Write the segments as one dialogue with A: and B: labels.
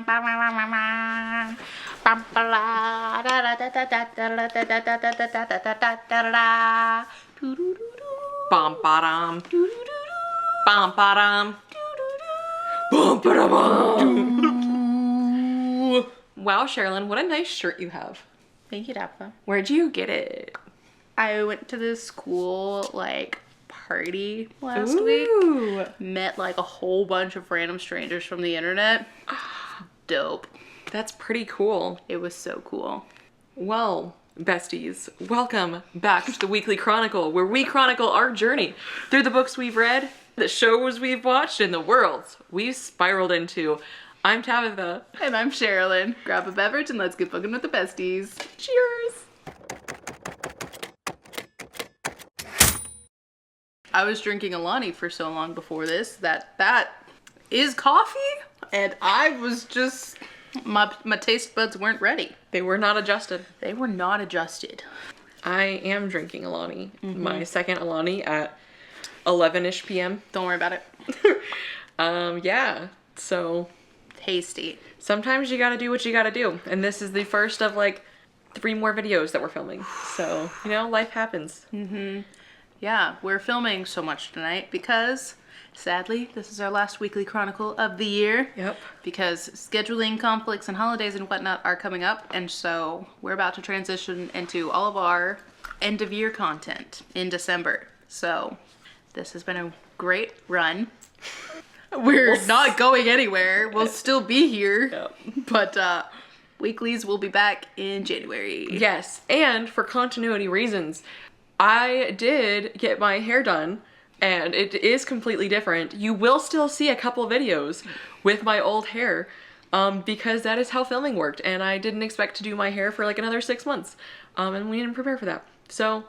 A: Bum-ba-dum. Bum-ba-dum. Bum-ba-da-bum. Wow, Sharilyn, what a nice shirt you have.
B: Thank you, Tabatha.
A: Where'd you get it?
B: I went to this school, like, party last week. Met, like, a whole bunch of random strangers from the internet. Dope.
A: That's pretty cool.
B: It was so cool.
A: Well, besties, welcome back to the Weekly Chronicle, where we chronicle our journey through the books we've read, the shows we've watched, and the worlds we've spiraled into. I'm Tabatha.
B: And I'm Sharilyn. Grab a beverage and let's get booking with the besties.
A: Cheers!
B: I was drinking Alani for so long before this that is coffee, and I was just, my taste buds weren't ready.
A: They were not adjusted.
B: They were not adjusted.
A: I am drinking Alani, my second Alani at 11-ish p.m.
B: Don't worry about it.
A: Yeah, so
B: Tasty.
A: sometimes you gotta do what you gotta do. And this is the first of like 3 more videos that we're filming. So, you know, life happens.
B: Yeah, we're filming so much tonight because, sadly, this is our last weekly chronicle of the year.
A: Yep.
B: Because scheduling conflicts and holidays and whatnot are coming up, and so we're about to transition into all of our end of year content in December. So this has been a great run. We're not going anywhere. We'll still be here.
A: Yep.
B: But weeklies will be back in January.
A: Yes, and for continuity reasons, I did get my hair done, and it is completely different. You will still see a couple videos with my old hair, because that is how filming worked, and I didn't expect to do my hair for like another 6 months, and we didn't prepare for that. So,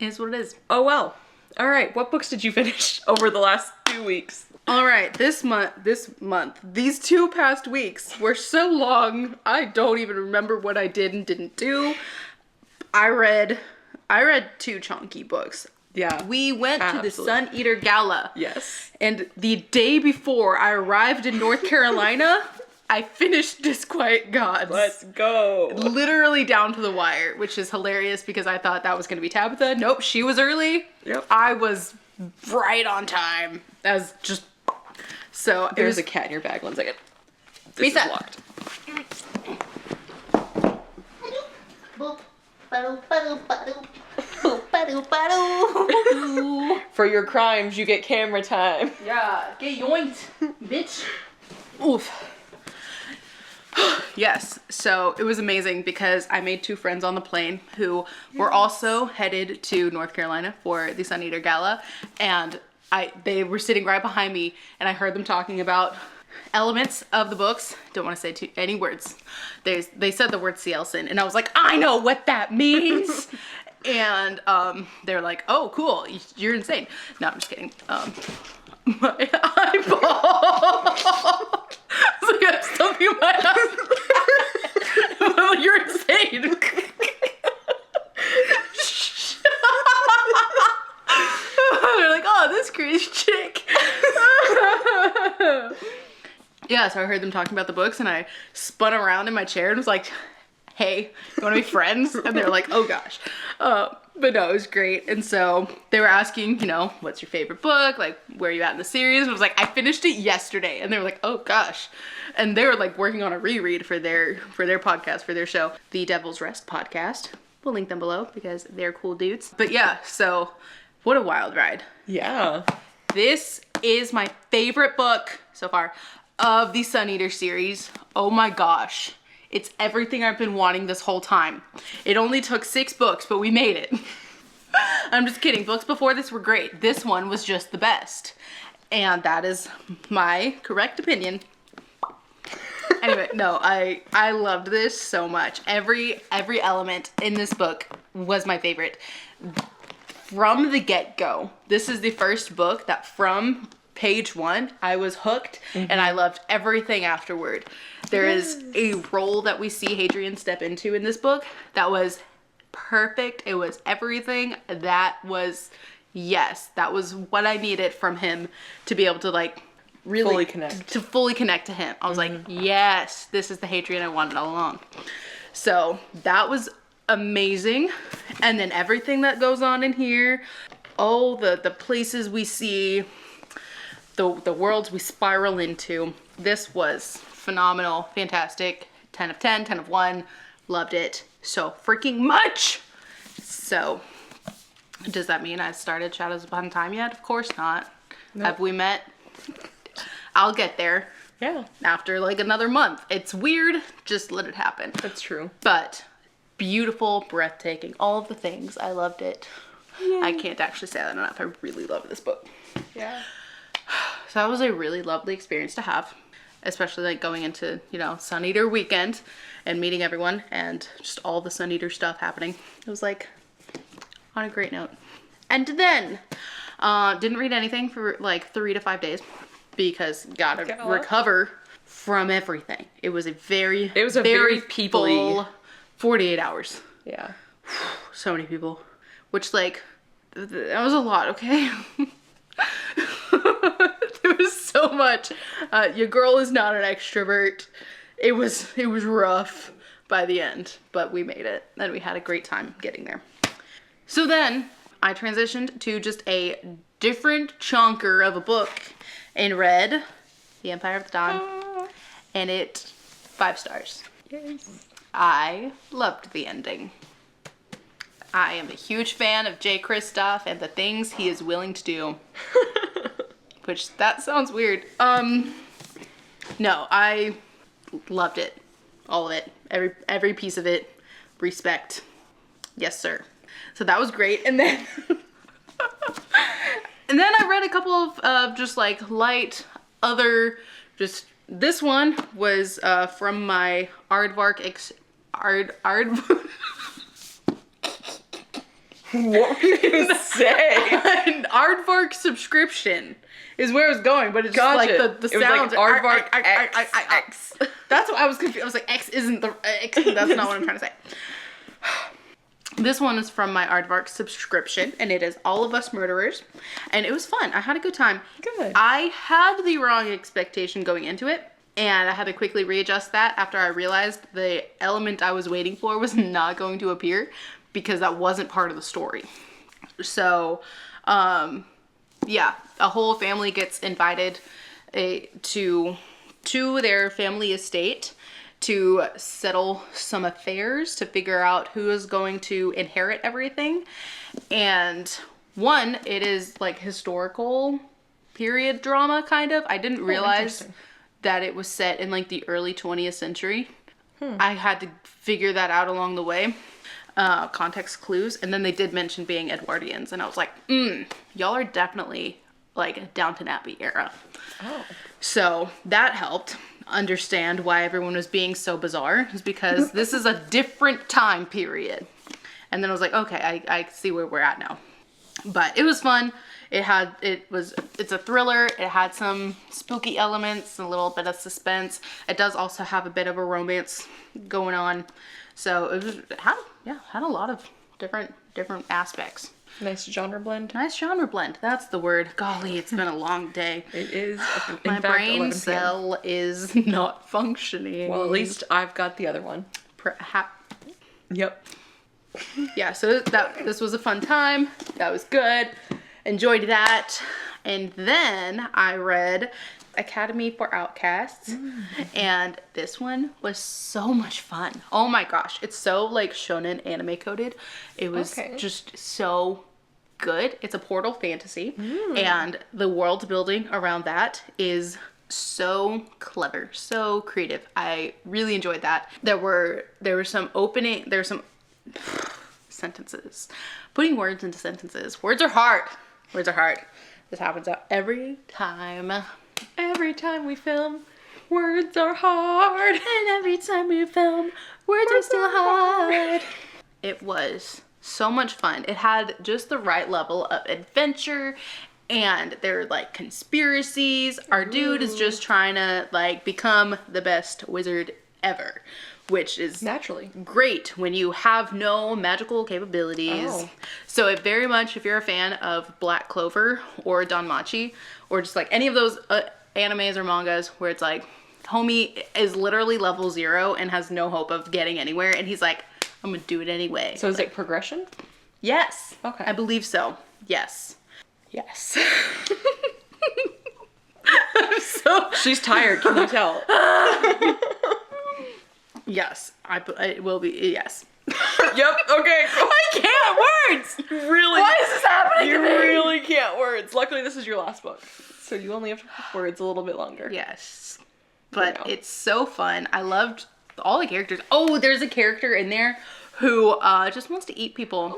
B: It is what it is.
A: oh well. All right, what books did you finish over the last 2 weeks?
B: All right, these 2 past weeks were so long, I don't even remember what I did and didn't do. I read 2 chunky books.
A: Yeah.
B: We went to the
A: Absolutely.
B: Suneater Gala.
A: Yes.
B: And the day before I arrived in North Carolina, I finished Disquiet Gods.
A: Let's go.
B: Literally down to the wire, which is hilarious because I thought that was going to be Tabatha. Nope, she was early.
A: Yep.
B: I was right on time. As just... So
A: There's a cat in your bag. 1 second. This
B: Reset.
A: is locked. For your crimes, you get camera time.
B: Yeah, get yoinked, bitch. Oof. Yes, so it was amazing because I made 2 friends on the plane who were also headed to North Carolina for the Suneater Gala, and they were sitting right behind me, and I heard them talking about elements of the books. Don't want to say any words. They said the word Cielson, and I was like, I know what that means. And they're like, oh, cool, you're insane. No, I'm just kidding. My eyeball. I was like, I'm stumping my eyeball. I'm like, you're insane. They're like, oh, this crazy chick. Yeah, so I heard them talking about the books, and I spun around in my chair and was like, hey, you want to be friends? And they're like, oh gosh. But no, it was great. And so they were asking, you know, what's your favorite book? Like, where are you at in the series? And I was like, I finished it yesterday. And they were like, oh gosh. And they were like working on a reread for their podcast, for their show, The Devil's Rest podcast. We'll link them below because they're cool dudes. But yeah, so what a wild ride.
A: Yeah.
B: This is my favorite book so far of the Suneater series. Oh my gosh. It's everything I've been wanting this whole time. It only took 6 books, but we made it. I'm just kidding. Books before this were great. This one was just the best. And that is my correct opinion. Anyway, no, I loved this so much. Every element in this book was my favorite. From the get-go, this is the first book that from page 1, I was hooked, and I loved everything afterward. There is a role that we see Hadrian step into in this book that was perfect. It was everything that was, yes, that was what I needed from him to be able to like really
A: fully
B: connect to him. I was like, yes, this is the Hadrian I wanted all along. So that was amazing. And then everything that goes on in here, the places we see, the worlds we spiral into. This was phenomenal, fantastic. 10 of 10, 10 of 1. Loved it so freaking much. So does that mean I've started Shadows Upon Time yet? Of course not. Nope. Have we met? I'll get there.
A: Yeah.
B: After like another month. It's weird. Just let it happen.
A: That's true.
B: But beautiful, breathtaking, all of the things. I loved it. Yay. I can't actually say that enough. I really love this book.
A: Yeah.
B: So that was a really lovely experience to have. Especially like going into, you know, Suneater weekend and meeting everyone and just all the Suneater stuff happening. It was like on a great note. And then didn't read anything for like 3 to 5 days because gotta recover from everything. It was a very
A: people-y
B: 48 hours.
A: Yeah.
B: So many people. Which like that was a lot, okay? There was so much. Your girl is not an extrovert. It was rough by the end, but we made it and we had a great time getting there. So then I transitioned to just a different chunker of a book and read The Empire of the Dawn, and it 5 stars.
A: Yes.
B: I loved the ending. I am a huge fan of J. Kristoff and the things he is willing to do. Which, that sounds weird. No, I loved it. All of it. Every piece of it. Respect. Yes, sir. So that was great. And then... and then I read a couple of just like light other... Just... This one was from my Aardvark...
A: What were you gonna say?
B: An Aardvark subscription is where I was going, but it's just like the sounds.
A: It was like Aardvark X.
B: That's what I was confused. I was like, X isn't the X. That's not what I'm trying to say. This one is from my Aardvark subscription, and it is All of Us Murderers, and it was fun. I had a good time.
A: Good.
B: I had the wrong expectation going into it, and I had to quickly readjust that after I realized the element I was waiting for was not going to appear, because that wasn't part of the story. So, yeah, a whole family gets invited to their family estate to settle some affairs, to figure out who is going to inherit everything. And one, it is like historical period drama, kind of. I didn't realize that it was set in like the early 20th century. I had to figure that out along the way. Context clues, and then they did mention being Edwardians, and I was like, y'all are definitely like Downton Abbey era.
A: Oh.
B: So that helped understand why everyone was being so bizarre, is because this is a different time period. And then I was like, okay, I see where we're at now. But it was fun. It's a thriller. It had some spooky elements, a little bit of suspense. It does also have a bit of a romance going on. So it had a lot of different aspects.
A: Nice genre blend.
B: Nice genre blend. That's the word. Golly, it's been a long day.
A: It is.
B: My brain cell is not functioning.
A: Well, at least I've got the other one. Yep.
B: Yeah, so this was a fun time. That was good. Enjoyed that. And then I read Academy for Outcasts, and this one was so much fun. Oh my gosh, it's so like shonen anime coded. It was just so good. It's a portal fantasy, and the world building around that is so clever, so creative. I really enjoyed that. There were some sentences. Putting words into sentences. Words are hard. This happens every time.
A: Every time we film, words are hard.
B: And every time we film, words are still hard. It was so much fun. It had just the right level of adventure, and there were like conspiracies. Our dude is just trying to like become the best wizard ever, which is
A: naturally
B: great when you have no magical capabilities. So it very much, if you're a fan of Black Clover or Danmachi, or just like any of those animes or mangas where it's like, homie is literally level 0 and has no hope of getting anywhere, and he's like, I'm gonna do it anyway.
A: So is it progression?
B: Yes.
A: Okay.
B: I believe so. Yes.
A: Yes.
B: So
A: She's tired, can you tell?
B: yes, it will be, yes.
A: Yep, okay.
B: I can't words!
A: Really?
B: Why is this happening
A: You
B: to me?
A: really can't words. Luckily, this is your last book. So you only have to have words a little bit longer.
B: Yes. But
A: Yeah.
B: it's so fun. I loved all the characters. Oh, there's a character in there who just wants to eat people.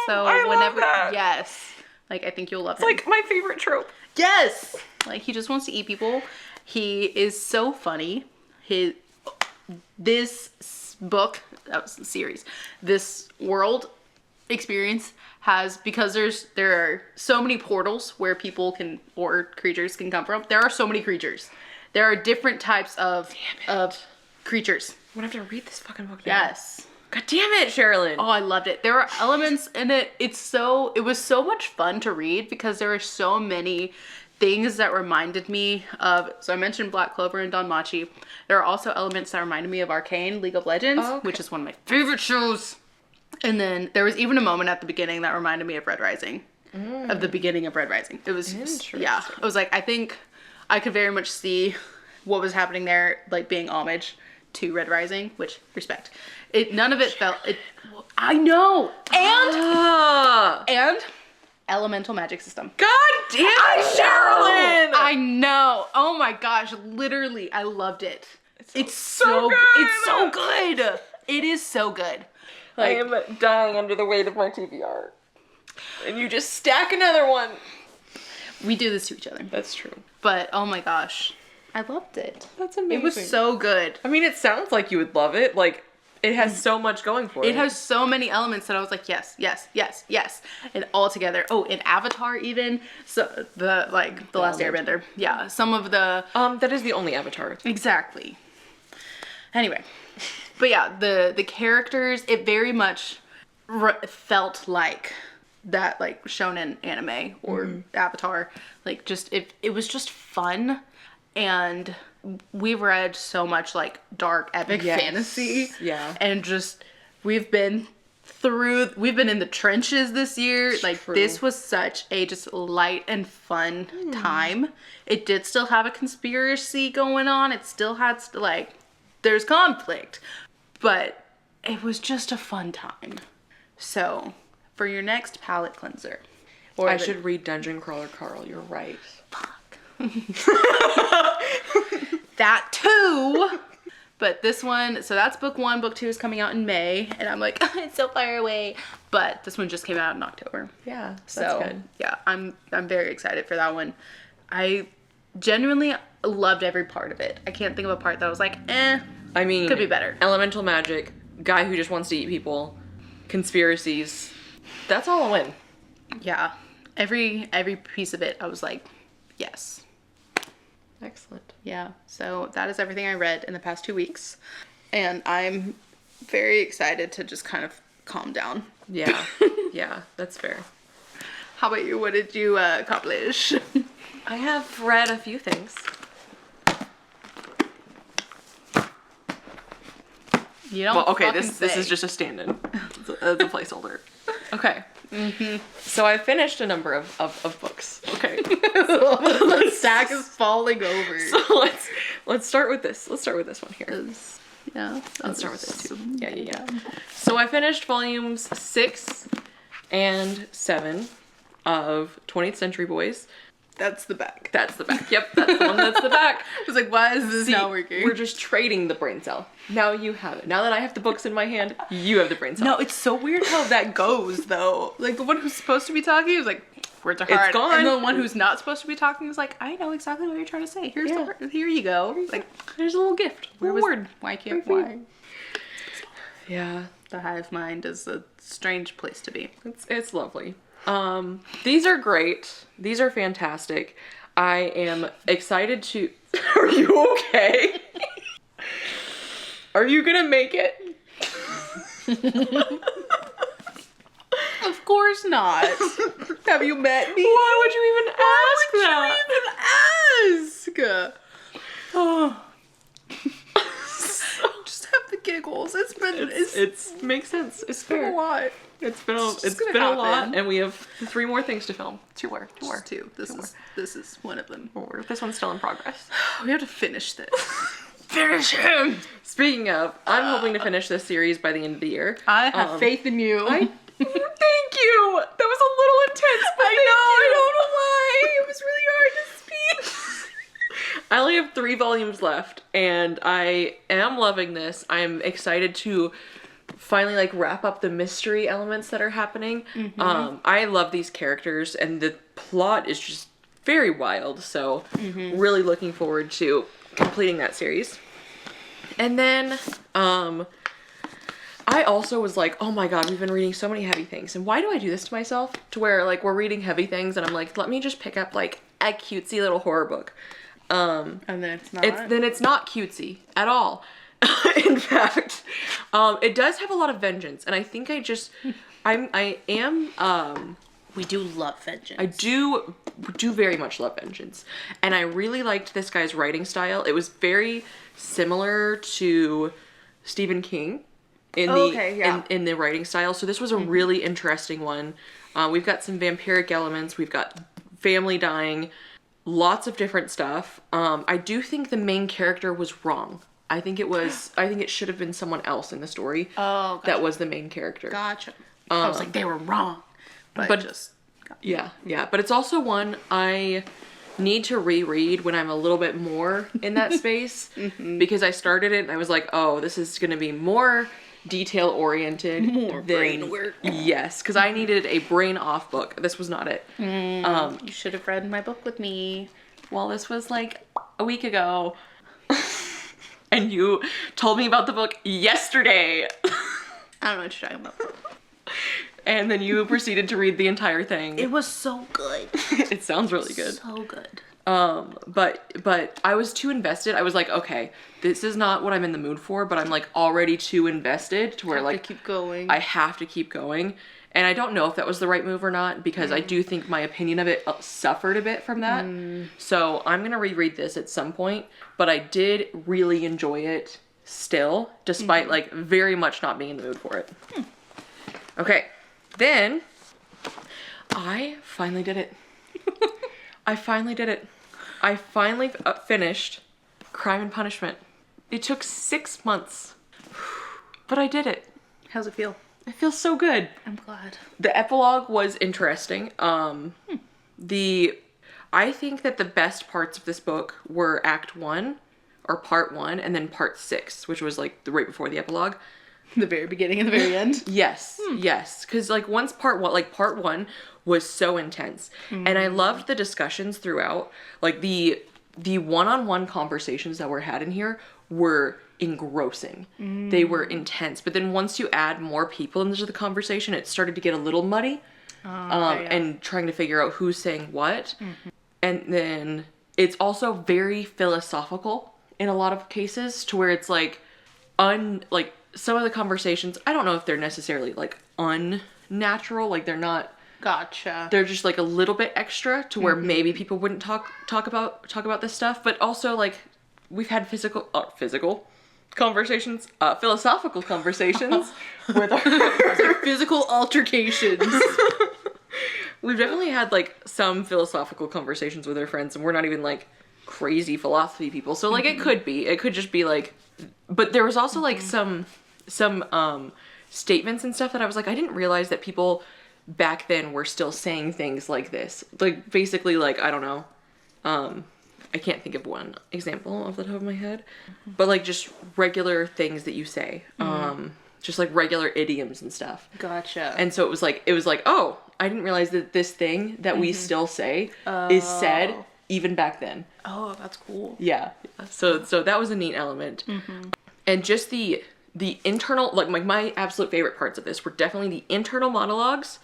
B: So
A: I
B: whenever,
A: love that.
B: yes. Like, I think you'll love
A: It's
B: him.
A: like my favorite trope.
B: Yes! Like, he just wants to eat people. He is so funny. This book, that was the series, this world experience has, because there are so many portals where people can, or creatures can come from. There are so many creatures. There are different types of creatures.
A: I'm gonna have to read this fucking book now.
B: Yes.
A: God damn it, Sharilyn.
B: Oh, I loved it. There are elements in it. It was so much fun to read because there are so many things that reminded me of, so I mentioned Black Clover and Danmachi. There are also elements that reminded me of Arcane, League of Legends, which is one of my favorite shows. And then there was even a moment at the beginning that reminded me of Red Rising, of the beginning of Red Rising. It was, yeah, I was like, I think I could very much see what was happening there, like being homage to Red Rising, which, respect. None of it felt, I know, and elemental magic system.
A: God damn it, Sharilyn!
B: I know. Oh my gosh, literally, I loved it. It's so
A: good.
B: It's so good. It is so good.
A: I am dying under the weight of my TBR. And you just stack another one.
B: We do this to each other.
A: That's true.
B: But oh my gosh, I loved it.
A: That's amazing.
B: It was so good.
A: I mean, it sounds like you would love it. Like, it has so much going for it.
B: It has so many elements that I was like, yes, yes, yes, yes. And all together. Oh, in Avatar even. So the Last Airbender. Yeah. Some of the
A: that is the only Avatar.
B: exactly. Anyway. But yeah, the characters, it very much felt like that, like, shonen anime or Avatar. Like, just, it was just fun. And we've read so much, like, dark epic fantasy.
A: Yeah.
B: And just, we've been in the trenches this year. Like, this was such a just light and fun time. It did still have a conspiracy going on. It still had, like, there's conflict. But it was just a fun time. So, for your next palette cleanser.
A: I should read Dungeon Crawler Carl, you're right.
B: Fuck. That too! But this one, so that's book 1. Book 2 is coming out in May. And I'm like, it's so far away. But this one just came out in October.
A: Yeah, that's
B: So,
A: good.
B: yeah, I'm very excited for that one. I genuinely loved every part of it. I can't think of a part that I was like,
A: I mean,
B: could be better.
A: Elemental magic, guy who just wants to eat people, conspiracies. That's all a win.
B: Yeah. Every piece of it, I was like, yes.
A: Excellent.
B: Yeah. So that is everything I read in the past 2 weeks. And I'm very excited to just kind of calm down.
A: Yeah. Yeah, that's fair.
B: How about you? What did you accomplish?
A: I have read a few things.
B: You don't.
A: Well, okay,
B: fucking
A: this
B: say.
A: is just a stand-in. It's a placeholder. Okay. So I finished a number of books. Okay.
B: The stack is falling over.
A: So let's start with this. Let's start with this one here.
B: Yeah.
A: Let's start with this too. Yeah. So I finished volumes 6 and 7 of 20th Century Boys.
B: That's the back.
A: That's the back. Yep, that's the one that's the back.
B: I was like, why is this not working?
A: We're just trading the brain cell. Now you have it. Now that I have the books in my hand, you have the brain cell.
B: No, it's so weird how that goes, though. Like, the one who's supposed to be talking is like, words are hard.
A: It's gone.
B: And the one who's not supposed to be talking is like, I know exactly what you're trying to say. Here you go. Like,
A: there's a little gift. Word.
B: Why can't why?
A: Yeah.
B: The hive mind is a strange place to be.
A: It's lovely. These are great. These are fantastic. I am excited to... Are you okay? Are you gonna make it?
B: Of course not. Have you met me?
A: Why would you even ask that?
B: Even ask? Oh. Just have the giggles.
A: It makes sense. It's
B: been
A: fair.
B: a lot.
A: It's been a lot, and we have 3 more things to film. Two more.
B: Two. This is one of them.
A: This one's still in progress.
B: We have to finish this.
A: Finish him! Speaking of, I'm hoping to finish this series by the end of the year.
B: I have faith in you.
A: Thank you! That was a little intense, but
B: I don't know why. It was really hard to speak.
A: I only have 3 volumes left, and I am loving this. I'm excited to finally like wrap up the mystery elements that are happening. I love these characters, and the plot is just very wild, so really looking forward to completing that series. And then I also was like, oh my god, we've been reading so many heavy things, and why do I do this to myself? To where like we're reading heavy things and I'm like, let me just pick up like a cutesy little horror book.
B: And then it's not.
A: It's not cutesy at all. In fact, it does have a lot of vengeance, and I think I am
B: we do love vengeance.
A: I do very much love vengeance, and I really liked this guy's writing style. It was very similar to Stephen King in the writing style. So this was a really interesting one. We've got some vampiric elements. We've got family dying, lots of different stuff. I do think the main character was wrong. I think it should have been someone else in the story.
B: Oh, gotcha.
A: That was the main character.
B: Gotcha. I was like, they were wrong. But just...
A: Yeah. But it's also one I need to reread when I'm a little bit more in that space. Because I started it and I was like, oh, this is going to be more detail oriented.
B: More brain work.
A: Yes, because I needed a brain off book. This was not it.
B: You should have read my book with me.
A: Well, this was like a week ago. And you told me about the book yesterday.
B: I don't know what you're talking about.
A: And then you proceeded to read the entire thing.
B: It was so good.
A: It sounds really good.
B: So good.
A: But I was too invested. I was like, okay, this is not what I'm in the mood for, but I'm like already too invested to where like
B: keep going.
A: I have to keep going. And I don't know if that was the right move or not, because I do think my opinion of it suffered a bit from that. So I'm going to reread this at some point, but I did really enjoy it still, despite like very much not being in the mood for it. Okay, then I finally did it. I finally finished Crime and Punishment. It took 6 months, but I did it.
B: How's it feel?
A: It feels so good.
B: I'm glad.
A: The epilogue was interesting. I think that the best parts of this book were Act 1, or Part 1, and then Part 6, which was like right before the epilogue.
B: The very beginning and the very end?
A: Yes. Because like once Part 1 was so intense. And I loved the discussions throughout. Like the one-on-one conversations that were had in here were engrossing. They were intense. But then once you add more people into the conversation, it started to get a little muddy. And trying to figure out who's saying what. And then it's also very philosophical in a lot of cases, to where it's like some of the conversations, I don't know if they're necessarily like unnatural, like they're not.
B: Gotcha.
A: They're just like a little bit extra to where maybe people wouldn't talk about this stuff, but also like we've had physical conversations, philosophical conversations with our
B: physical altercations.
A: We've definitely had like some philosophical conversations with our friends, and we're not even like crazy philosophy people. So like it could just be like, but there was also like some statements and stuff that I was like, I didn't realize that people back then were still saying things like this. Like basically like, I don't know. I can't think of one example off the top of my head, but like just regular things that you say. Just like regular idioms and stuff.
B: Gotcha.
A: And so it was like, oh, I didn't realize that this thing that we still say is said even back then.
B: Oh, that's cool.
A: Yeah. So that was a neat element. And just the internal, like my absolute favorite parts of this were definitely the internal monologues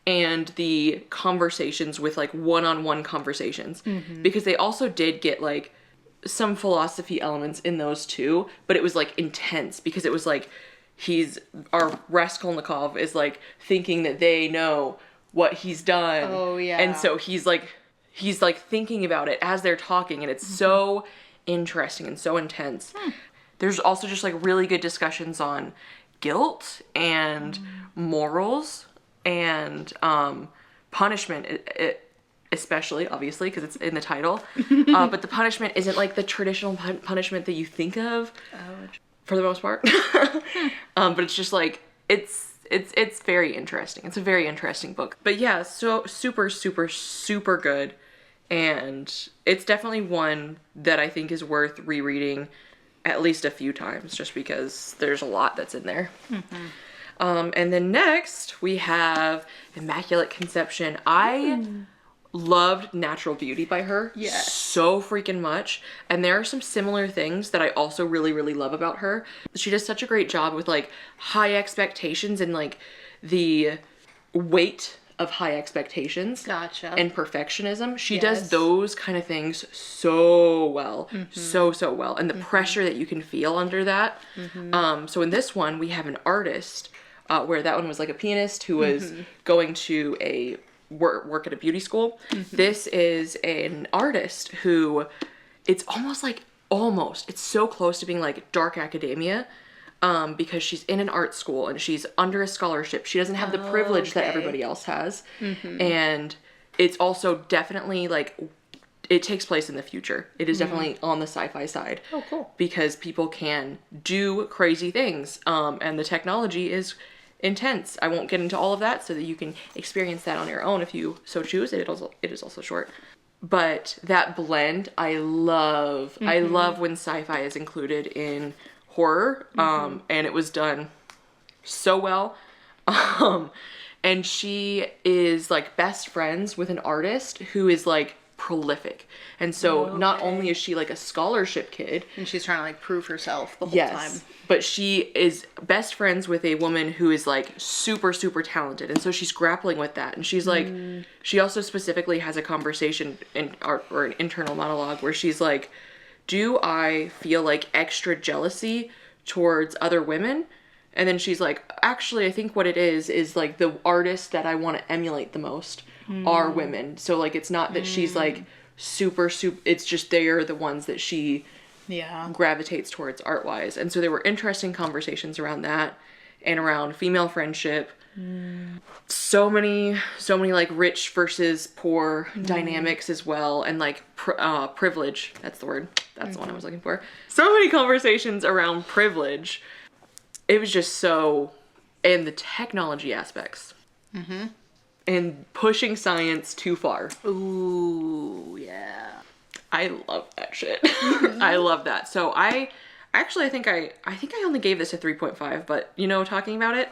A: and the conversations with like one-on-one conversations, because they also did get like some philosophy elements in those too, but it was like intense because it was like our Raskolnikov is like thinking that they know what he's done.
B: Oh yeah.
A: And so he's like he's like thinking about it as they're talking, and it's so interesting and so intense. There's also just like really good discussions on guilt and morals and punishment, especially, obviously, because it's in the title. But the punishment isn't like the traditional punishment that you think of, for the most part. But it's just like, it's very interesting. It's a very interesting book. But yeah, so super, super, super good. And it's definitely one that I think is worth rereading at least a few times, just because there's a lot that's in there. And then next we have Immaculate Conception. I loved Natural Beauty by her so freaking much. And there are some similar things that I also really, really love about her. She does such a great job with like high expectations and like the weight of high expectations and perfectionism. She does those kind of things so well, so well, and the pressure that you can feel under that. So in this one we have an artist, where that one was like a pianist who was going to a work at a beauty school. This is an artist who, it's almost it's so close to being like dark academia. Because she's in an art school and she's under a scholarship. She doesn't have the privilege that everybody else has. And it's also definitely like, it takes place in the future. It is definitely on the sci-fi side.
B: Oh, cool.
A: Because people can do crazy things. And the technology is intense. I won't get into all of that so that you can experience that on your own if you so choose. It is also short. But that blend, I love. I love when sci-fi is included in horror, and it was done so well. And she is like best friends with an artist who is like prolific, and so not only is she like a scholarship kid,
B: and she's trying to like prove herself the whole time,
A: but she is best friends with a woman who is like super, super talented, and so she's grappling with that. And she's like, she also specifically has a conversation or an internal monologue where she's like, do I feel like extra jealousy towards other women? And then she's like, actually, I think what it is like the artists that I want to emulate the most are women. So like, it's not that she's like super, it's just they're the ones that she gravitates towards art wise. And so there were interesting conversations around that and around female friendship. So many like rich versus poor dynamics as well, and like privilege. That's the word. That's the one I was looking for. So many conversations around privilege. It was just so, and the technology aspects, and pushing science too far.
B: Ooh, yeah.
A: I love that shit. I love that. So I think I only gave this a 3.5, but you know, talking about it,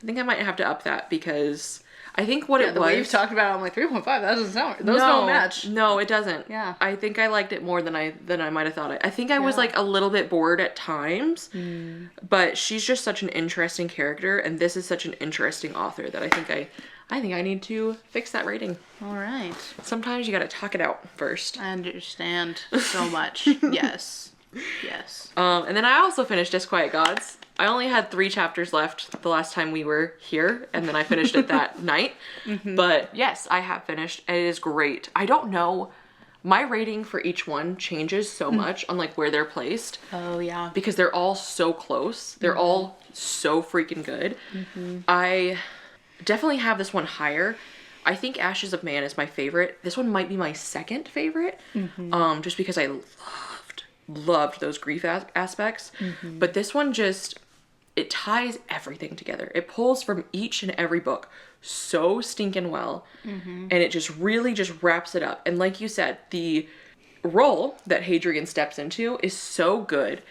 A: I think I might have to up that, because I think what it was...
B: the way you've talked about it, I'm like, 3.5, that doesn't sound... Those don't match.
A: No, it doesn't.
B: Yeah.
A: I think I liked it more than I might have thought. I think I was like a little bit bored at times, but she's just such an interesting character, and this is such an interesting author that I think I need to fix that rating.
B: All right.
A: Sometimes you gotta talk it out first.
B: I understand so much. Yes.
A: And then I also finished Disquiet Gods. I only had 3 chapters left the last time we were here, and then I finished it that night. But yes, I have finished. It is great. I don't know. My rating for each one changes so much on like where they're placed.
B: Oh yeah.
A: Because they're all so close. They're all so freaking good. I definitely have this one higher. I think Ashes of Man is my favorite. This one might be my second favorite. Just because I loved those grief aspects. But this one just, it ties everything together. It pulls from each and every book so stinking well. And it just really just wraps it up. And like you said, the role that Hadrian steps into is so good.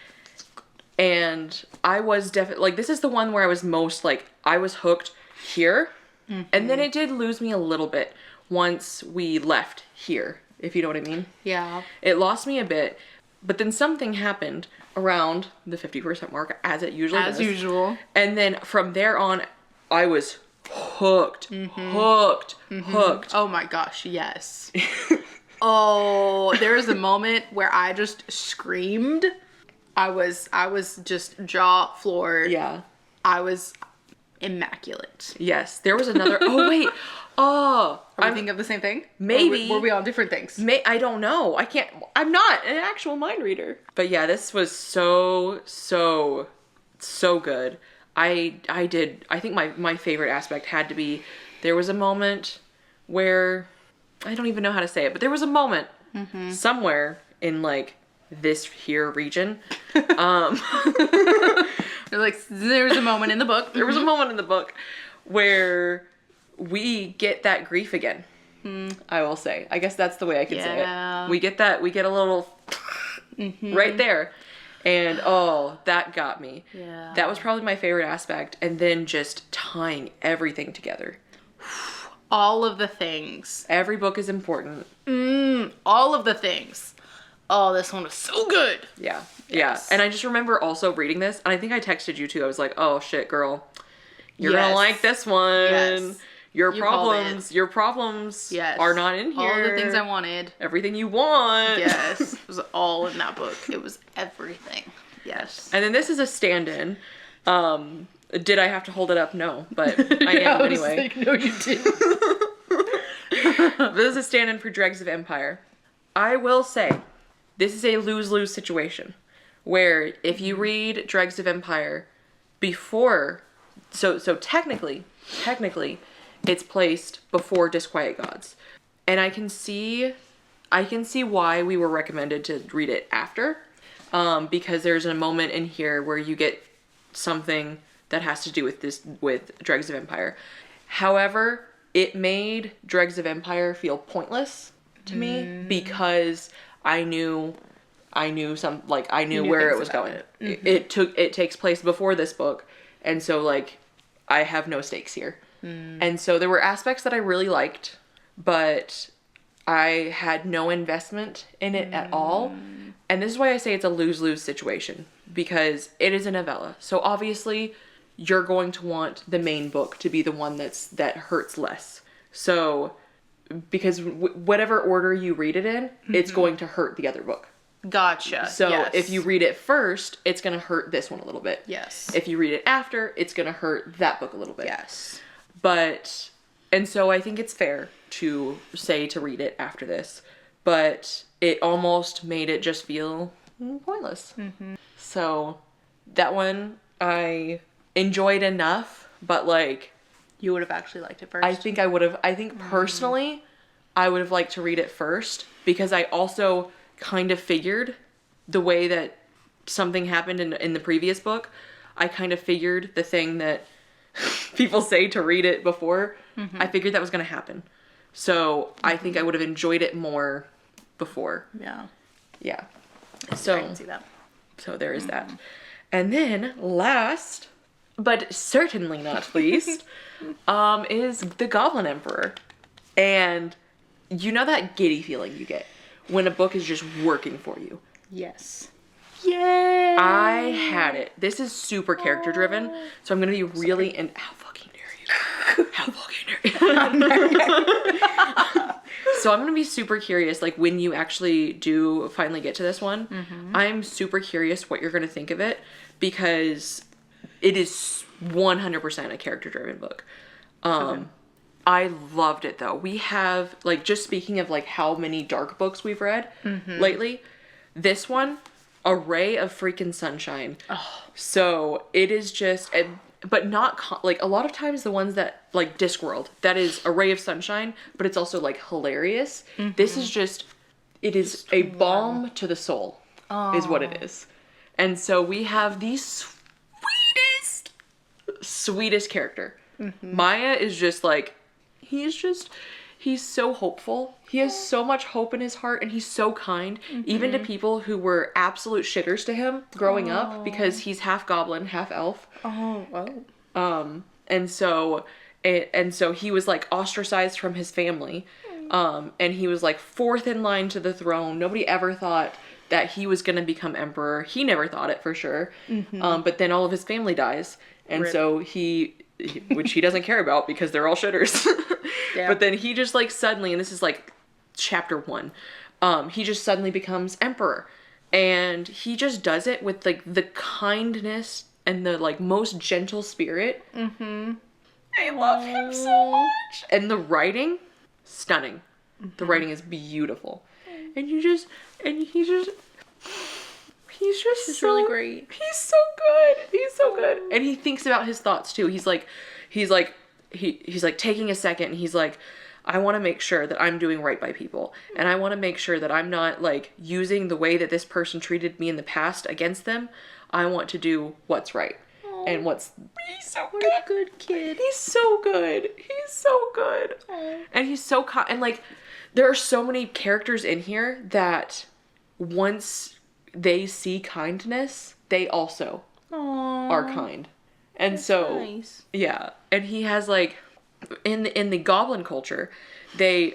A: And I was definitely, like, this is the one where I was most, like, I was hooked here. And then it did lose me a little bit once we left here, if you know what I mean.
B: Yeah.
A: It lost me a bit. But then something happened around the 50% mark, as it usually does.
B: As usual.
A: And then from there on, I was hooked. Hooked.
B: Oh my gosh, yes. Oh, there was a moment where I just screamed. I was just jaw floored.
A: Yeah.
B: I was immaculate.
A: Yes. There was another... Oh, wait. Oh,
B: Are we thinking of the same thing?
A: Maybe.
B: Or were we on different things?
A: I don't know. I'm not an actual mind reader. But yeah, this was so good. I think my favorite aspect had to be, there was a moment where, I don't even know how to say it, but there was a moment somewhere in like this here region.
B: There was a moment in the book.
A: There was a moment in the book where we get that grief again. I will say. I guess that's the way I can say it. We get a little right there. And oh, that got me.
B: Yeah.
A: That was probably my favorite aspect. And then just tying everything together.
B: All of the things.
A: Every book is important.
B: All of the things. Oh, this one was so good.
A: Yeah.
B: Yes.
A: Yeah. And I just remember also reading this, and I think I texted you too. I was like, oh shit, girl. You're gonna like this one.
B: Yes.
A: Your problems are not in here.
B: All the things I wanted.
A: Everything you want.
B: Yes. It was all in that book. It was everything. Yes.
A: And then this is a stand-in. Did I have to hold it up? No, but I am anyway.
B: Like, no, you didn't.
A: This is a stand-in for Dregs of Empire. I will say, this is a lose-lose situation. Where if you read Dregs of Empire before, so technically, it's placed before Disquiet Gods. And I can see why we were recommended to read it after. Because there's a moment in here where you get something that has to do with Dregs of Empire. However, it made Dregs of Empire feel pointless to me because I knew where it was going. It takes place before this book, and so like I have no stakes here. And so there were aspects that I really liked, but I had no investment in it at all. And this is why I say it's a lose-lose situation, because it is a novella. So obviously you're going to want the main book to be the one that hurts less. So because whatever order you read it in, it's going to hurt the other book.
B: Gotcha.
A: So if you read it first, it's going to hurt this one a little bit.
B: Yes.
A: If you read it after, it's going to hurt that book a little bit.
B: Yes.
A: And so I think it's fair to say to read it after this, but it almost made it just feel pointless. So that one I enjoyed enough, but like,
B: you would have actually liked it first.
A: I think personally, I would have liked to read it first, because I also kind of figured the way that something happened in the previous book. I kind of figured the thing that people say to read it before. I figured that was going to happen. So I think I would have enjoyed it more before. Yeah. Yeah. So
B: I can see that.
A: So there is that. And then last, but certainly not least, is the Goblin Emperor. And you know that giddy feeling you get when a book is just working for you.
B: Yes.
A: Yay! I had it. This is super character driven, so I'm gonna be really how fucking dare you? How fucking dare you? So I'm gonna be super curious, like when you actually do finally get to this one. I'm super curious what you're gonna think of it, because it is 100% a character driven book. I loved it though. We have, like, just speaking of like how many dark books we've read lately, this one, a ray of freaking sunshine. So it is just, but not like a lot of times the ones that like Discworld, that is a ray of sunshine, but it's also like hilarious. This is just, it is a balm to the soul, is what it is. And so we have the sweetest character. Maya is just like, he's so hopeful. He has so much hope in his heart, and he's so kind, even to people who were absolute shitters to him growing up, because he's half goblin, half elf. And so he was like ostracized from his family. And he was like fourth in line to the throne. Nobody ever thought that he was going to become emperor. He never thought it for sure. But then all of his family dies. And Rip. So which he doesn't care about because they're all shitters. But then he just like suddenly, and this is like chapter 1, he just suddenly becomes emperor. And he just does it with like the kindness and the like most gentle spirit. I love him so much. And the writing, stunning. The writing is beautiful. And he's just so
B: really great.
A: He's so good. He's so good. And he thinks about his thoughts too. He's like taking a second and he's like, I want to make sure that I'm doing right by people. And I want to make sure that I'm not like using the way that this person treated me in the past against them. I want to do what's right. And he's so good.
B: What a good kid.
A: He's so good. He's so good.
B: Aww.
A: And he's so and like there are so many characters in here that once they see kindness, they also are kind. And
B: That's
A: so
B: nice.
A: yeah, and he has like in the goblin culture, they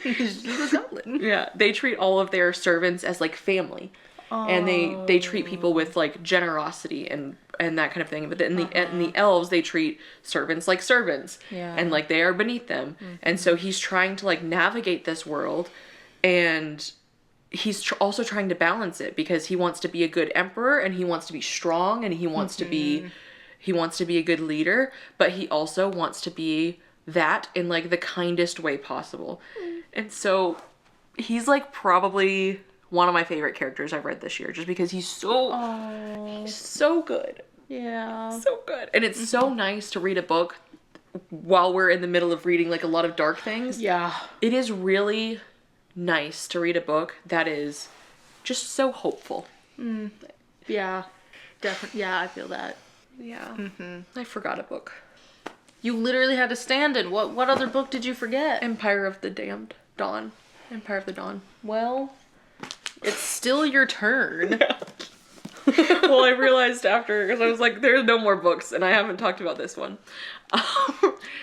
B: He's just a goblin.
A: yeah, they treat all of their servants as like family. And they treat people with like generosity and that kind of thing. But in the elves, they treat servants like servants.
B: Yeah.
A: And like they are beneath them. And so he's trying to like navigate this world, and he's also trying to balance it because he wants to be a good emperor and he wants to be strong and he wants to be a good leader, but he also wants to be that in like the kindest way possible. And so he's like probably one of my favorite characters I've read this year, just because he's so good.
B: Yeah.
A: So good. And it's so nice to read a book while we're in the middle of reading like a lot of dark things.
B: Yeah.
A: It is really nice to read a book that is just so hopeful.
B: Yeah. Definitely. Yeah, I feel that.
A: Yeah. I forgot a book.
B: You literally had a stand-in. What other book did you forget?
A: Empire of the Damned. Dawn. Empire of the Dawn.
B: Well, it's still your turn.
A: Well, I realized after, because I was like, there's no more books, and I haven't talked about this one.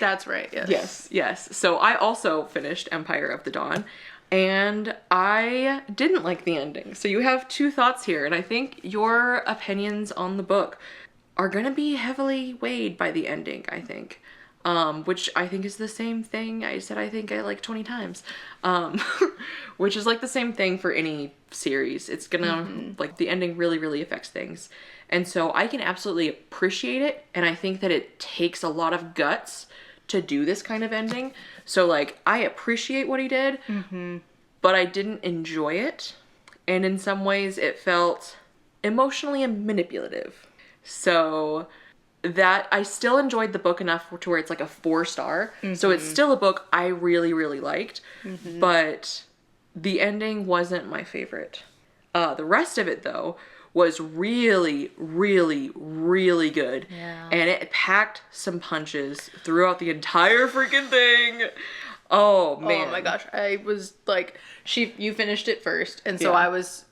B: That's right, yes.
A: Yes. So I also finished Empire of the Dawn, and I didn't like the ending. So you have two thoughts here, and I think your opinions on the book are going to be heavily weighed by the ending, I think. Which I think is the same thing I said I think I like 20 times. Which is like the same thing for any series. It's gonna, like, the ending really, really affects things. And so I can absolutely appreciate it, and I think that it takes a lot of guts to do this kind of ending. So, like, I appreciate what he did, but I didn't enjoy it. And in some ways it felt emotionally manipulative. So that I still enjoyed the book enough to where it's like a 4-star. So it's still a book I really, really liked, but the ending wasn't my favorite. The rest of it though was really, really, really good.
B: Yeah.
A: And it packed some punches throughout the entire freaking thing. Oh man.
B: Oh my gosh. I was like, you finished it first, and so
A: Yeah.
B: I was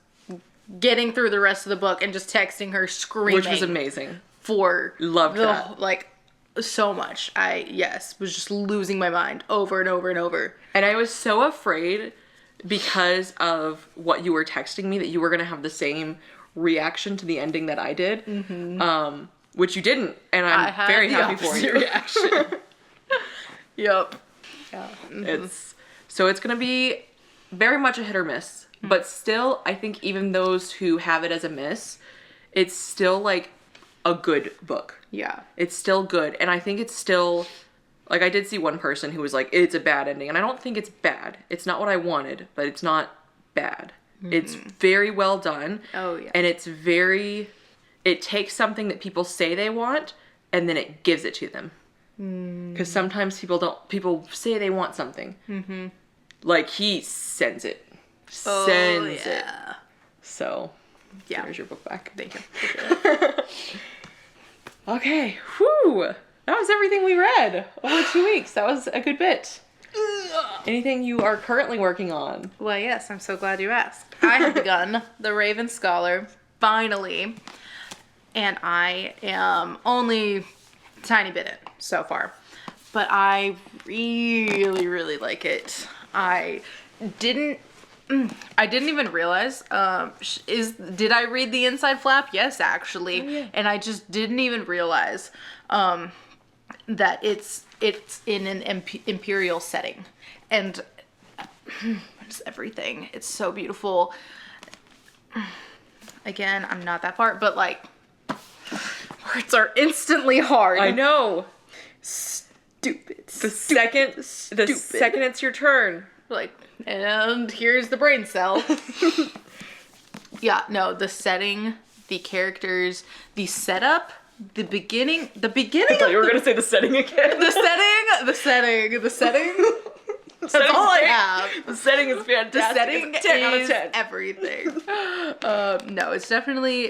B: getting through the rest of the book and just texting her screaming.
A: Which was amazing.
B: Loved
A: that.
B: Like, so much. Was just losing my mind over and over and over.
A: And I was so afraid because of what you were texting me that you were going to have the same reaction to the ending that I did. Which you didn't. And I'm very happy for you.
B: Reaction. Yep. Yeah.
A: It's going to be very much a hit or miss. But still, I think even those who have it as a miss, it's still like a good book.
B: Yeah.
A: It's still good. And I think it's still, like, I did see one person who was like, it's a bad ending. And I don't think it's bad. It's not what I wanted, but it's not bad. It's very well done.
B: Oh, yeah.
A: And it takes something that people say they want, and then it gives it to them. Because sometimes people say they want something. Like, he sends it. Sends it. So,
B: yeah.
A: here's your book back.
B: Thank you.
A: Okay, whew. That was everything we read over 2 weeks. That was a good bit. Anything you are currently working on?
B: Well, yes, I'm so glad you asked. I have begun The Raven Scholar, finally. And I am only a tiny bit in so far. But I really, really like it. I didn't even realize, did I read the inside flap? Yes, actually.
A: Oh, yeah.
B: And I just didn't even realize, that it's in an imperial setting. And just everything. It's so beautiful. Again, I'm not that far, but like, words are instantly hard.
A: I know.
B: Stupid.
A: The second it's your turn.
B: Like, and here's the brain cell. Yeah, no, the setting, the characters, the setup, the beginning.
A: I thought you were going to say the setting again.
B: The setting. That's all I have.
A: The setting is fantastic.
B: The setting
A: it's 10 out of
B: is
A: 10.
B: everything. No, it's definitely,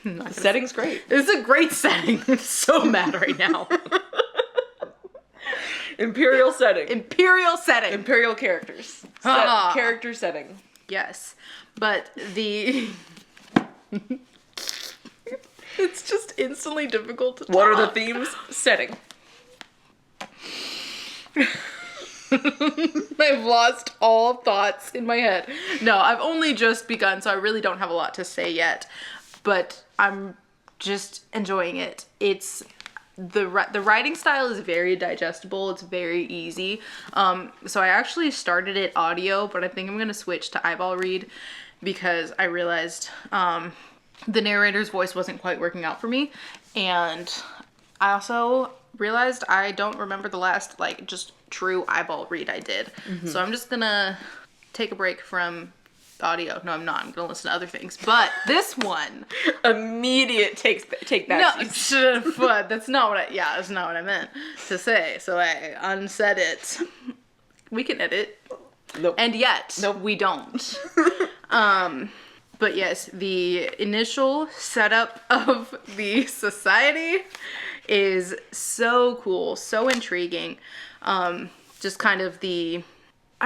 A: The setting's great.
B: It's a great setting. I'm so mad right now.
A: Imperial setting.
B: Imperial setting.
A: Imperial characters. Character setting.
B: Yes. But it's just instantly difficult to talk.
A: What are the themes? Setting.
B: I've lost all thoughts in my head. No, I've only just begun, so I really don't have a lot to say yet. But I'm just enjoying it. It's the writing style is very digestible. It's very easy. So I actually started it audio, but I think I'm gonna switch to eyeball read because I realized the narrator's voice wasn't quite working out for me, and I also realized I don't remember the last like just true eyeball read I did. So I'm just gonna take a break from audio. No, I'm not. I'm gonna listen to other things. But this one,
A: immediate take that.
B: No, but that's not what I meant to say. So I unsaid it. We can edit.
A: Nope.
B: And yet, we don't. But yes, the initial setup of the society is so cool, so intriguing. Just kind of I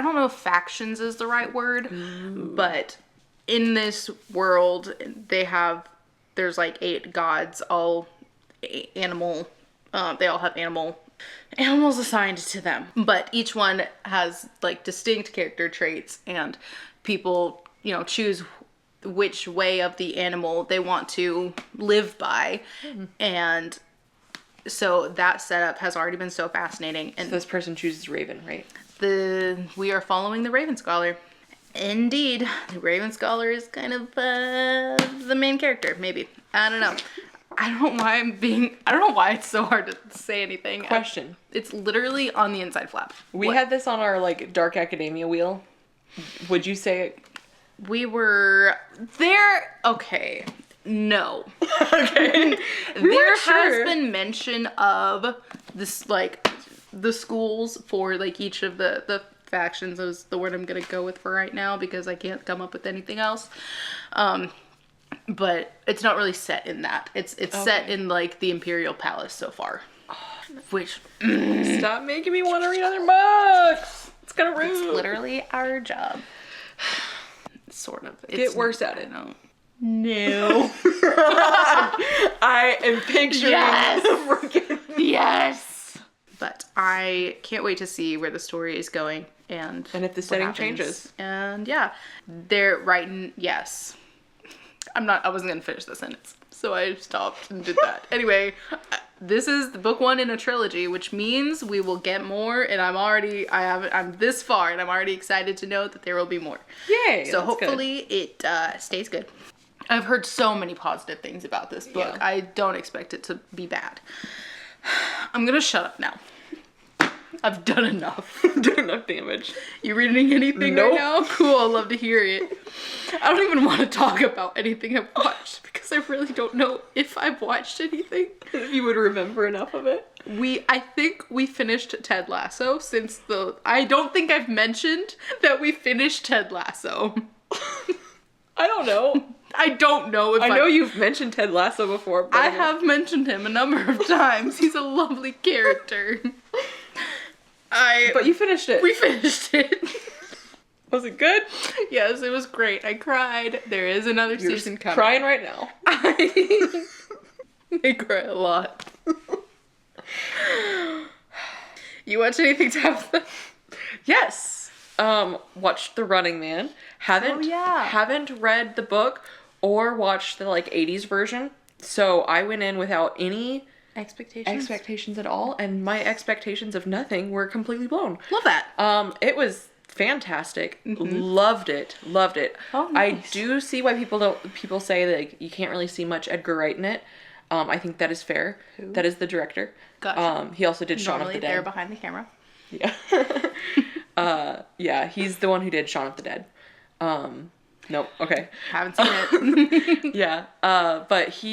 B: don't know if factions is the right word, but in this world, there's like 8 gods, all animal, they all have animals assigned to them, but each one has like distinct character traits, and people, choose which way of the animal they want to live by. And so that setup has already been so fascinating. And
A: so this person chooses Raven, right?
B: We are following the Raven Scholar. Indeed, the Raven Scholar is kind of the main character, maybe. I don't know. I don't know why it's so hard to say anything.
A: Question.
B: It's literally on the inside flap.
A: We had this on our like Dark Academia wheel. Would you say it?
B: We were there. Okay. No.
A: Okay.
B: There has been mention of this, like, the schools for, like, each of the factions is the word I'm gonna go with for right now because I can't come up with anything else. But it's not really set in that. It's set in, like, the Imperial Palace so far. Which...
A: Stop making me want to read other books! It's kind of rude.
B: It's literally our job. Sort of.
A: Get worse at it.
B: No.
A: I am picturing.
B: Yes. But I can't wait to see where the story is going and
A: if the setting changes.
B: And yeah, they're writing. Yes. I wasn't gonna finish the sentence, so I stopped and did that. Anyway, this is the book 1 in a trilogy, which means we will get more. And I'm this far, and I'm already excited to know that there will be more.
A: Yay!
B: So hopefully it stays good. I've heard so many positive things about this book. Yeah. I don't expect it to be bad. I'm gonna shut up now. I've done enough.
A: Done enough damage.
B: You reading anything right now? Cool, I'd love to hear it. I don't even want to talk about anything I've watched because I really don't know if I've watched anything.
A: If you would remember enough of it.
B: I think we finished Ted Lasso I don't think I've mentioned that we finished Ted Lasso.
A: I don't know.
B: I don't know if
A: I know you've mentioned Ted Lasso before. But
B: I have mentioned him a number of times. He's a lovely character.
A: But you finished it.
B: We finished it.
A: Was it good?
B: Yes, it was great. I cried. There is another season coming.
A: Crying right now.
B: I cry a lot. You watch anything, Tabatha?
A: Yes. Watched The Running Man. Haven't read the book or watched the like 80s version. So I went in without any expectations at all, and my expectations of nothing were completely blown.
B: Love that.
A: It was fantastic. Loved it.
B: Oh, nice.
A: I do see why people say that like, you can't really see much Edgar Wright in it. I think that is fair.
B: Who?
A: That is the director.
B: Gotcha.
A: He also did Shaun of the Dead.
B: They're behind the camera.
A: Yeah. Yeah, he's the one who did Shaun of the Dead. Nope. Okay.
B: Haven't seen it.
A: Yeah. But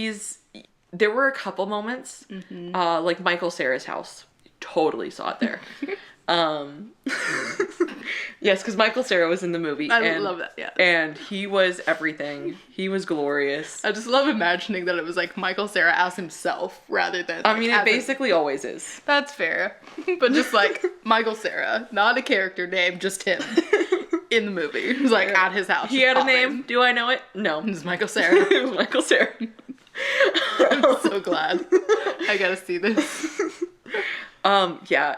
A: there were a couple moments, like Michael Cera's house. Totally saw it there. Yes, because Michael Cera was in the movie.
B: I love that, yeah.
A: And he was everything. He was glorious.
B: I just love imagining that it was like Michael Cera as himself rather than.
A: I mean, it basically always is.
B: That's fair. But just like Michael Cera, not a character name, just him in the movie. It was like at his house.
A: He had a name. Do I know it? No.
B: It was Michael Cera.
A: It was Michael Cera.
B: I'm so glad. I gotta see this.
A: Yeah.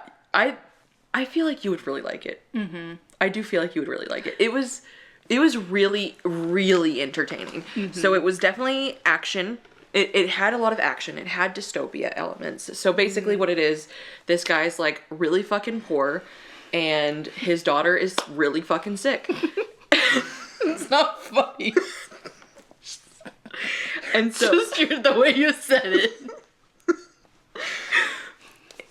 A: I feel like you would really like it. Mm-hmm. I do feel like you would really like it. It was really, really entertaining. Mm-hmm. So it was definitely action. It had a lot of action. It had dystopia elements. So basically what it is, this guy's like really fucking poor and his daughter is really fucking sick.
B: It's not funny.
A: And so
B: just the way you said it.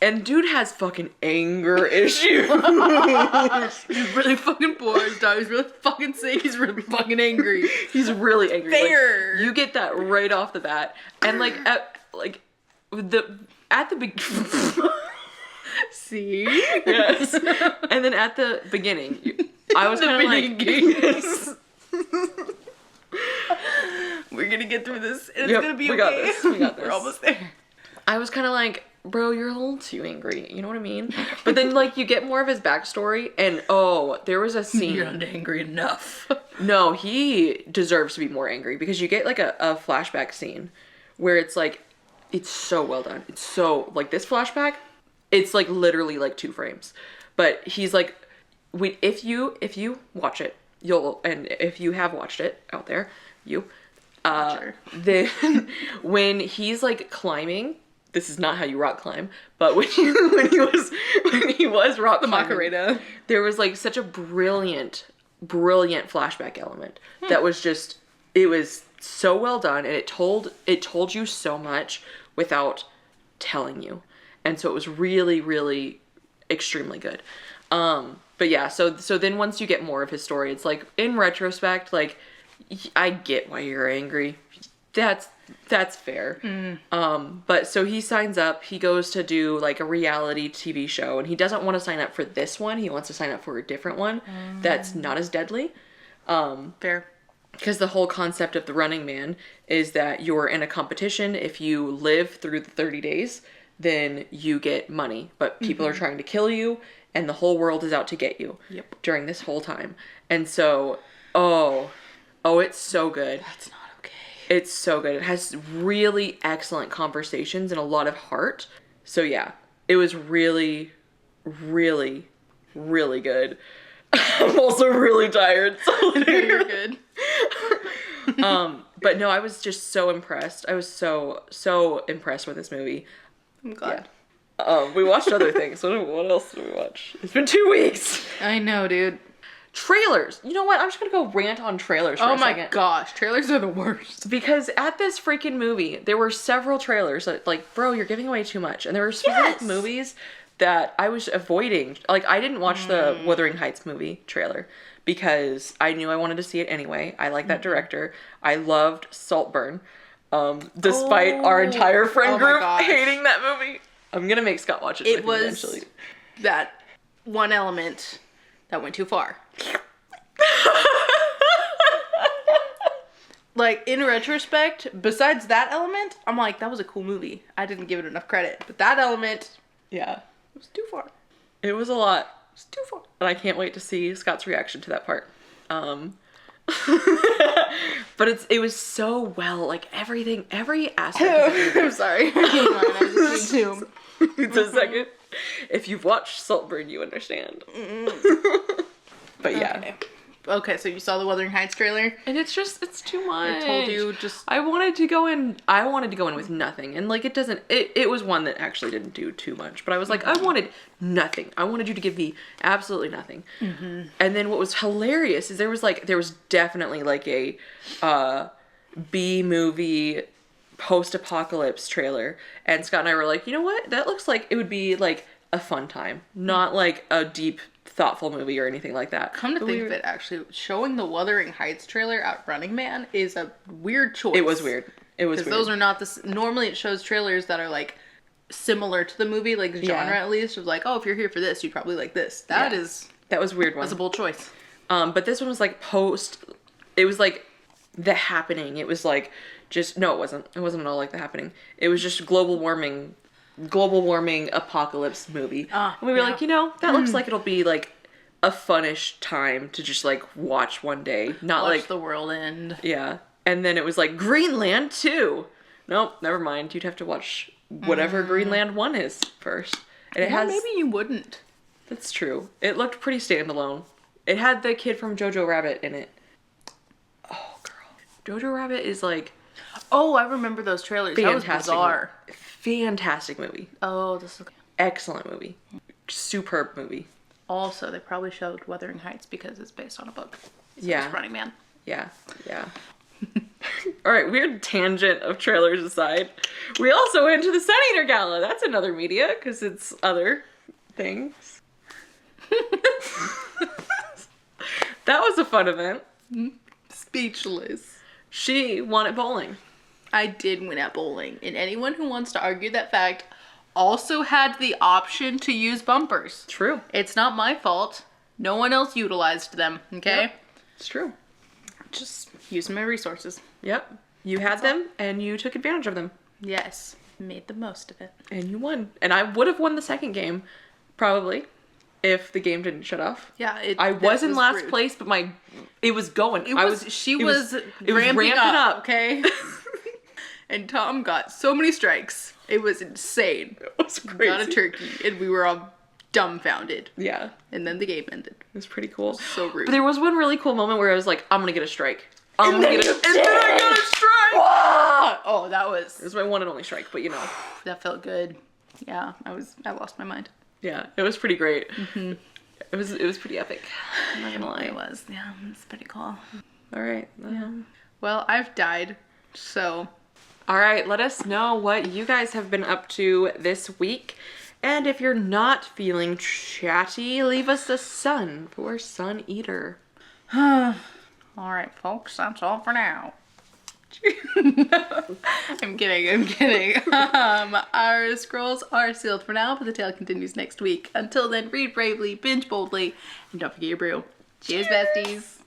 A: And dude has fucking anger issues.
B: He's really fucking poor. His daughter's really fucking sick. He's really fucking angry.
A: He's really angry.
B: Fair.
A: Like, you get that right off the bat. And like at the beginning.
B: See?
A: Yes. And then at the beginning, I was kind of like, yes.
B: We're gonna get through this. And
A: Yep,
B: it's gonna be
A: we
B: okay.
A: got this. We got this.
B: We're almost there.
A: I was kind of like, bro, you're a little too angry. You know what I mean? But then, like, you get more of his backstory, and there was a scene.
B: You're not angry enough.
A: No, he deserves to be more angry because you get, like, a flashback scene where it's, like, it's so well done. It's so, like, this flashback, it's, like, literally, like, 2 frames. But he's, like, if you watch it, and if you have watched it out there, then when he's, like, climbing. This is not how you rock climb, but when he was rock climbing, the
B: Macarena,
A: there was like such a brilliant flashback element that was just, it was so well done, and it told you so much without telling you, and so it was really, really extremely good. But yeah, so then once you get more of his story, it's like in retrospect, like I get why you're angry. That's fair. But so he signs up, he goes to do like a reality TV show, and he doesn't want to sign up for this one. He wants to sign up for a different one that's not as deadly.
B: Fair.
A: Because the whole concept of the Running Man is that you're in a competition. If you live through the 30 days, then you get money. But people are trying to kill you, and the whole world is out to get you during this whole time. And so, it's so good.
B: That's not okay.
A: It's so good. It has really excellent conversations and a lot of heart. So yeah, it was really, really, really good. I'm also really tired. So
B: You're good.
A: But no, I was just so impressed. I was so impressed with this movie.
B: I'm glad.
A: Yeah. We watched other things. What else did we watch? It's been 2 weeks.
B: I know, dude.
A: Trailers. You know what? I'm just gonna go rant on trailers for a second.
B: Oh my gosh, trailers are the worst.
A: Because at this freaking movie, there were several trailers that, like, bro, you're giving away too much. And there were specific movies that I was avoiding. Like, I didn't watch the Wuthering Heights movie trailer because I knew I wanted to see it anyway. I like that director. I loved Saltburn, despite our entire friend group hating that movie. I'm gonna make Scott watch it.
B: It was eventually. That one element that went too far. Like, in retrospect, besides that element, I'm like, that was a cool movie. I didn't give it enough credit. But that element,
A: yeah,
B: it was too far.
A: It was a lot.
B: It was too far.
A: And I can't wait to see Scott's reaction to that part. But it was so well, like, every aspect of it.
B: I'm sorry. I just need to.
A: It's a second. If you've watched Saltburn, you understand. But yeah.
B: Okay, so you saw the Wuthering Heights trailer?
A: And it's too much.
B: I told you,
A: I wanted to go in with nothing. And, like, it was one that actually didn't do too much. But I was like, I wanted nothing. I wanted you to give me absolutely nothing. Mm-hmm. And then what was hilarious is there was definitely, like, a B movie post-apocalypse trailer, and Scott and I were like, you know what? That looks like it would be like a fun time, not like a deep, thoughtful movie or anything like that.
B: Come to think of it, actually, showing the Wuthering Heights trailer at Running Man is a weird choice.
A: It was weird. It was weird.
B: Because those are not the... Normally it shows trailers that are like similar to the movie, like genre at least, of like, oh, if you're here for this, you'd probably like this. That
A: was a weird one.
B: That's a bold choice.
A: But this one was like it was like The Happening. It was like just, no, it wasn't. It wasn't at all like The Happening. It was just global warming apocalypse movie. And we were like, you know, that looks like it'll be like a funnish time to just like watch one day. Not
B: watch
A: like
B: the world end.
A: Yeah. And then it was like Greenland 2. Nope, never mind. You'd have to watch whatever Greenland 1 is first. And it has...
B: maybe you wouldn't.
A: That's true. It looked pretty standalone. It had the kid from Jojo Rabbit in it. Oh, girl. Jojo Rabbit is like...
B: Oh, I remember those trailers. That was bizarre.
A: Fantastic movie.
B: Oh, this is...
A: Excellent movie. Superb movie.
B: Also, they probably showed Wuthering Heights because it's based on a book. So
A: yeah.
B: It's Running Man.
A: Yeah. Yeah. All right, weird tangent of trailers aside. We also went to the Suneater Gala. That's another media because it's other things. That was a fun event.
B: Speechless.
A: She won at bowling.
B: I did win at bowling. And anyone who wants to argue that fact also had the option to use bumpers.
A: True.
B: It's not my fault. No one else utilized them, okay?
A: Yep. It's true.
B: Just using my resources.
A: Yep. You had them and you took advantage of them.
B: Yes. Made the most of it.
A: And you won. And I would have won the second game, probably, if the game didn't shut off.
B: Yeah,
A: I was in last place, but it was going.
B: She was ramping up, okay? And Tom got so many strikes. It was insane.
A: It was crazy.
B: Got a turkey, and we were all dumbfounded.
A: Yeah.
B: And then the game ended.
A: It was pretty cool.
B: So rude.
A: But there was one really cool moment where I was like, I'm gonna get a strike. And then I got a strike!
B: Oh, that was...
A: It was my one and only strike, but you know.
B: That felt good. Yeah, I lost my mind.
A: Yeah, it was pretty great. Mm-hmm. It was pretty epic. I'm not gonna lie.
B: It was. Yeah, it's pretty cool.
A: All right.
B: Well, I've died, so...
A: All right, let us know what you guys have been up to this week. And if you're not feeling chatty, leave us a sun for Suneater.
B: All right, folks, that's all for now. I'm kidding. Our scrolls are sealed for now, but the tale continues next week. Until then, read bravely, binge boldly, and don't forget your brew. Cheers, besties.